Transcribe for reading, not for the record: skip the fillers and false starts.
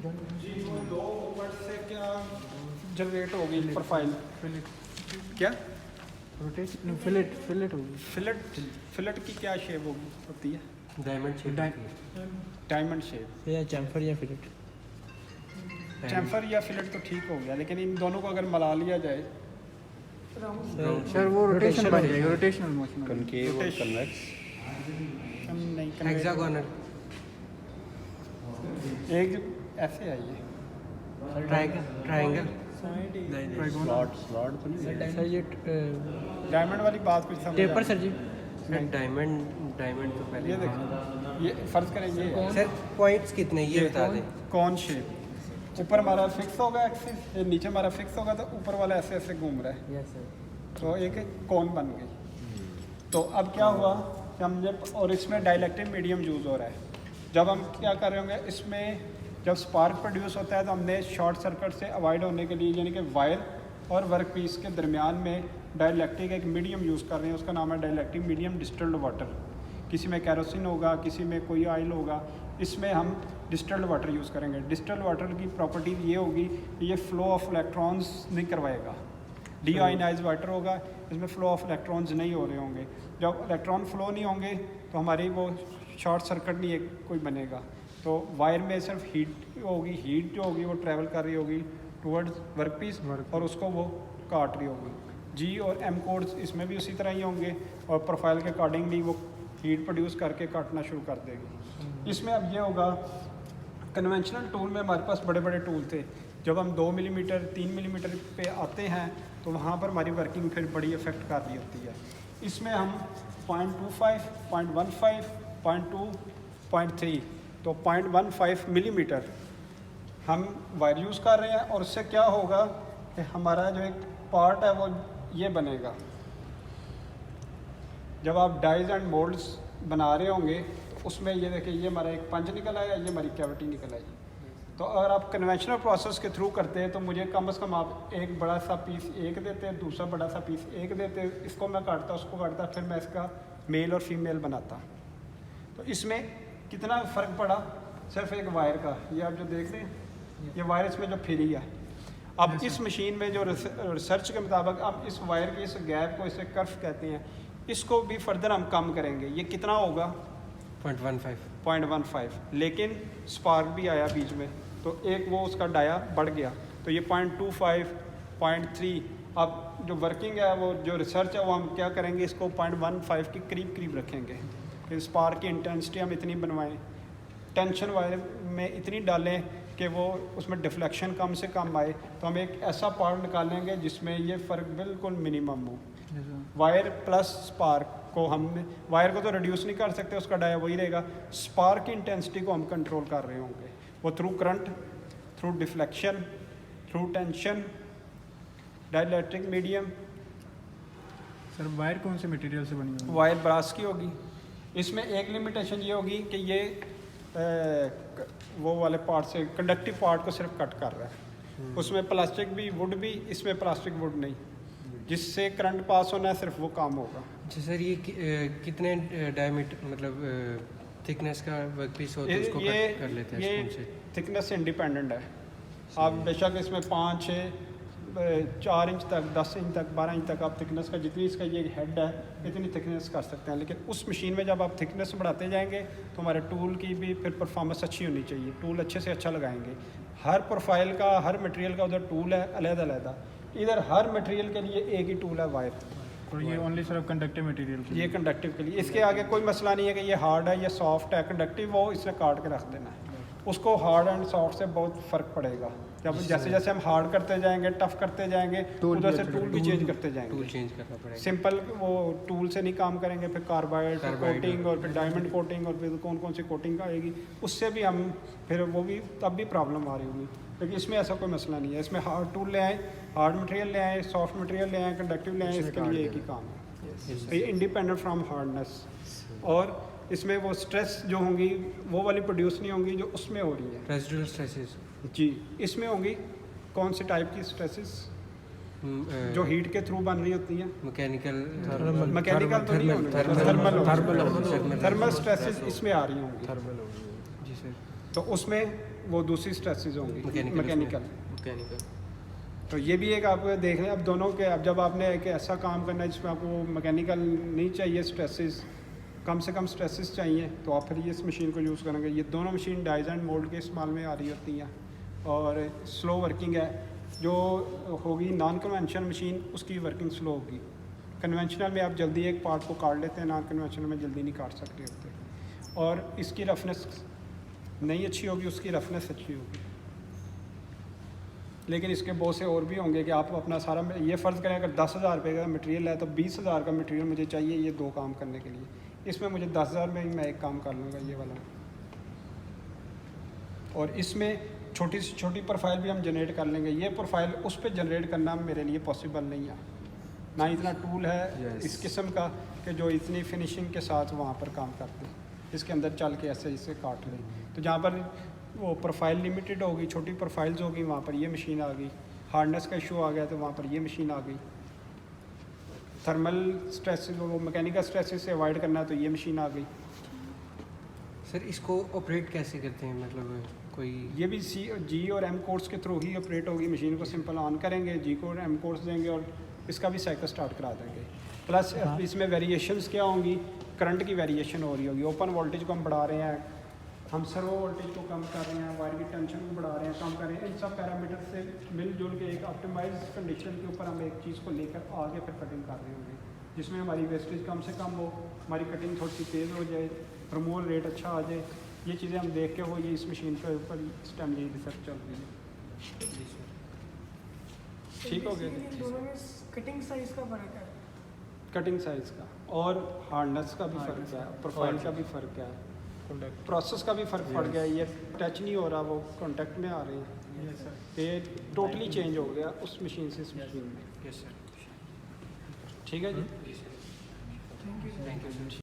जी वो दो ऊपर से क्या जनरेट होगी प्रोफाइल क्या रोटेशन फिलेट होगी। फिलेट की क्या शेप होती है? डायमंड शेप डायमंड शेप या चैम्फर या फिलेट। चैम्फर या फिलेट तो ठीक हो गया, लेकिन इन दोनों को अगर मिला लिया जाए सर वो रोटेशन बन जाएगा, रोटेशनल मोशन। कनकेव और कन्वेक्स नहीं हेक्सागोनल एक ऐसे आई है ट्रायंगल स्लॉट तो नहीं सर ये डायमंड वाली बात कुछ समझ टेपर सर जी। डायमंड तो पहले ये देखिए, ये फर्ज करें ये है। सर पॉइंट्स कितने ये बता दें। कौन शेप ऊपर हमारा फिक्स होगा एक्सिस, ये नीचे हमारा फिक्स होगा, तो ऊपर वाला ऐसे ऐसे घूम रहा है, यस सर। तो एक कौन बन गई। तो अब क्या हुआ कि हमने, और इसमें डाइलेक्ट्रिक मीडियम यूज़ हो रहा है। जब हम क्या कर रहे होंगे, इसमें जब स्पार्क प्रोड्यूस होता है तो हमने शॉर्ट सर्किट से अवॉइड होने के लिए, यानी कि वायर और वर्क पीस के दरमियान में डाइलेक्ट्रिक एक मीडियम यूज़ कर रहे हैं, उसका नाम है डाइलेक्ट्रिक मीडियम डिस्टिल्ड वाटर। किसी में कैरोसिन होगा, किसी में कोई ऑयल होगा, इसमें हम डिस्टिल्ड वाटर यूज़ करेंगे। डिस्टिल्ड वाटर की प्रॉपर्टी ये होगी कि ये फ्लो ऑफ इलेक्ट्रॉन्स नहीं करवाएगा। डीआयोनाइज वाटर होगा, इसमें फ़्लो ऑफ इलेक्ट्रॉन्स नहीं हो रहे होंगे। जब इलेक्ट्रॉन फ्लो नहीं होंगे तो हमारी वो शॉर्ट सर्किट नहीं एक कोई बनेगा। तो वायर में सिर्फ हीट होगी, हीट जो होगी वो ट्रैवल कर रही होगी टुवर्ड्स वर्क पीस और उसको वो काट रही होगी। जी और एम कोड्स इसमें भी उसी तरह ही होंगे और प्रोफाइल के अकॉर्डिंगली वो हीट प्रोड्यूस करके काटना शुरू कर देगी। इसमें अब ये होगा, कन्वेंशनल टूल में हमारे पास बड़े बड़े टूल थे। जब हम 2 मिलीमीटर 3 मिलीमीटर पे आते हैं तो वहाँ पर हमारी वर्किंग फिर बड़ी इफेक्ट कर रही होती है। इसमें हम 0.25, 0.15, 0.2, 0.3 तो 0.15 मिलीमीटर हम वायर यूज़ कर रहे हैं। और उससे क्या होगा कि हमारा जो एक पार्ट है वो ये बनेगा। जब आप डाइज एंड मोल्ड्स बना रहे होंगे तो उसमें ये देखिए, ये हमारा एक पंच निकल आया, ये हमारी कैविटी निकल आई। तो अगर आप कन्वेंशनल प्रोसेस के थ्रू करते हैं तो मुझे कम से कम आप एक बड़ा सा पीस एक देते, दूसरा बड़ा सा पीस एक देते, इसको मैं काटता, उसको काटता, फिर मैं इसका मेल और फीमेल बनाता। तो इसमें कितना फ़र्क पड़ा सिर्फ एक वायर का। ये आप जो देख रहे हैं, ये वायर इसमें जो फ्री है। अब इस मशीन में जो रिसर्च के मुताबिक अब इस वायर की इस गैप को, इसे कर्व कहते हैं, इसको भी फर्दर हम कम करेंगे। ये कितना होगा? 0.15। लेकिन स्पार्क भी आया बीच में तो एक वो उसका डाया बढ़ गया, तो ये 0.25, 0.3। अब जो वर्किंग है, वो जो रिसर्च है, वो हम क्या करेंगे, इसको 0.15 के करीब रखेंगे। फिर स्पार्क की इंटेंसिटी हम इतनी बनवाएं, टेंशन वायर में इतनी डालें कि वो उसमें डिफ्लेक्शन कम से कम आए। तो हम एक ऐसा पार्ट निकालेंगे जिसमें ये फ़र्क बिल्कुल मिनिमम हो। वायर प्लस स्पार्क को हमने, वायर को तो रिड्यूस नहीं कर सकते, उसका डाया वही रहेगा। स्पार्क की इंटेंसिटी को हम कंट्रोल कर रहे होंगे, वो through current, through deflection, through tension, dielectric medium. Sir wire कौन से मटेरियल से बनी होगी? वायर ब्रास की होगी। इसमें एक लिमिटेशन ये होगी कि ये वो वाले पार्ट से, कंडक्टिव पार्ट को सिर्फ कट कर रहा है। उसमें प्लास्टिक भी, वुड भी, इसमें प्लास्टिक वुड नहीं, जिससे करंट पास होना है सिर्फ वो काम होगा। अच्छा सर, ये कितने डायमीटर मतलब थिकनेस का वर्क पीस हो तो उसको कट कर लेते हैं स्पून से? थिकनेस से इंडिपेंडेंट है। आप बेशक इसमें 5, 6, 4 इंच तक, 10 इंच तक, 12 इंच तक आप थिकनेस का, जितनी इसका ये हेड है इतनी थिकनेस कर सकते हैं। लेकिन उस मशीन में जब आप थिकनेस बढ़ाते जाएंगे तो हमारे टूल की भी फिर परफॉर्मेंस अच्छी होनी चाहिए। टूल अच्छे से अच्छा लगाएंगे। हर प्रोफाइल का, हर मटेरियल का उधर टूल है अलग-अलग। इधर हर मटेरियल के लिए एक ही टूल है वायर, और ये ओनली सिर्फ कंडक्टिव मटेरियल के ये कंडक्टिव के लिए। इसके आगे कोई मसला नहीं है कि ये हार्ड है, ये सॉफ्ट है। कंडक्टिव वो इसने काट के रख देना है। उसको हार्ड एंड सॉफ्ट से बहुत फ़र्क पड़ेगा। जब जैसे जैसे हम हार्ड करते जाएंगे, टफ करते जाएंगे, उधर से टूल भी चेंज करते जाएंगे। टूल चेंज करना पड़ेगा। सिंपल वो टूल से नहीं काम करेंगे, फिर कार्बाइड कोटिंग और फिर डायमंड कोटिंग और फिर कौन कौन सी कोटिंग आएगी, उससे भी हम फिर वो भी तब भी प्रॉब्लम आ रही होगी। लेकिन इसमें ऐसा कोई मसला नहीं है। इसमें हार्ड टूल ले आएँ, हार्ड मटेरियल ले आएँ, सॉफ्ट मटेरियल ले आएँ, कंडक्टिव ले आएँ, इसके लिए एक ही काम है। ये इंडिपेंडेंट फ्रॉम हार्डनेस। और इसमें वो स्ट्रेस जो होंगी वो वाली प्रोड्यूस नहीं होंगी जो उसमें हो रही है, रेजिडुअल स्ट्रेसेस। जी। इसमें होंगी कौन से टाइप की स्ट्रेसेस? जो हीट के थ्रू बन रही होती हैं। मैकेनिकल तो नहीं होंगी, थर्मल स्ट्रेसेस इसमें आ रही होंगी। जी सर। तो उसमें वो दूसरी स्ट्रेसेस होंगी मैकेनिकल। मैकेनिकल। तो ये भी एक आप देख लें। अब दोनों के, अब जब आपने एक ऐसा काम करना है जिसमें आपको मैकेनिकल नहीं चाहिए, स्ट्रेसेस कम से कम स्ट्रेसेस चाहिए, तो आप फिर ये इस मशीन को यूज़ करेंगे। ये दोनों मशीन डाइज एंड मोल्ड के इस्तेमाल में आ रही होती हैं और स्लो वर्किंग है। जो होगी नॉन कन्वेंशनल मशीन, उसकी वर्किंग स्लो होगी। कन्वेंशनल में आप जल्दी एक पार्ट को काट लेते हैं, नॉन कन्वेंशनल में जल्दी नहीं काट सकते होते। और इसकी रफनेस नहीं अच्छी होगी, उसकी रफनेस अच्छी होगी। लेकिन इसके बहुत से और भी होंगे कि आप अपना सारा, ये फ़र्ज़ करें अगर 10,000 रुपये का मटेरियल है तो 20,000 का मटेरियल मुझे चाहिए ये 2 काम करने के लिए। इसमें मुझे 10,000 में ही मैं एक काम कर लूँगा ये वाला। और इसमें छोटी से छोटी प्रोफाइल भी हम जनरेट कर लेंगे। ये प्रोफाइल उस पर जनरेट करना मेरे लिए पॉसिबल नहीं है, ना इतना टूल है इस किस्म का कि जो इतनी फिनिशिंग के साथ वहाँ पर काम करते हैं, इसके अंदर चल के ऐसे इसे काट लें। तो जहाँ पर वो प्रोफाइल लिमिटेड होगी, छोटी प्रोफाइल्स होगी, वहाँ पर ये मशीन आ गई। हार्डनेस का इशू आ गया तो वहाँ पर ये मशीन आ गई। थर्मल स्ट्रेस, वो मैकेनिकल स्ट्रेसेस से अवॉइड करना है तो ये मशीन आ गई। सर इसको ऑपरेट कैसे करते हैं, मतलब कोई? ये भी जी और एम कोड्स के थ्रू ही ऑपरेट होगी। मशीन को सिंपल ऑन करेंगे, जी कोड एम कोड्स देंगे और इसका भी साइकिल स्टार्ट करा देंगे। प्लस इसमें वेरिएशंस क्या होंगी, करंट की वेरिएशन हो रही होगी। ओपन वोल्टेज को हम बढ़ा रहे हैं, हम सर्वो वोल्टेज को कम कर रहे हैं, वायर की टेंशन को बढ़ा रहे हैं, कम कर रहे हैं। इन सब पैरामीटर से मिलजुल के एक ऑप्टिमाइज कंडीशन के ऊपर हम एक चीज़ को लेकर आगे फिर कटिंग कर रहे होंगे, जिसमें हमारी वेस्टेज कम से कम हो, हमारी कटिंग थोड़ी सी तेज़ हो जाए, रिमूवल रेट अच्छा आ जाए। ये चीज़ें हम देख के, वो ये इस मशीन के ऊपर इस टाइम यही रिसर्च चल रही है। ठीक हो गया। दोनों में कटिंग साइज का फ़र्क है, कटिंग साइज़ का और हार्डनेस का भी फ़र्क है, प्रोफाइल का भी फ़र्क है, प्रोसेस का भी फ़र्क पड़ गया। ये टच नहीं हो रहा, वो कॉन्टेक्ट में आ रहे हैं। ये टोटली चेंज हो गया उस मशीन से इस मशीन में। Yes sir. ठीक है जी। Thank you.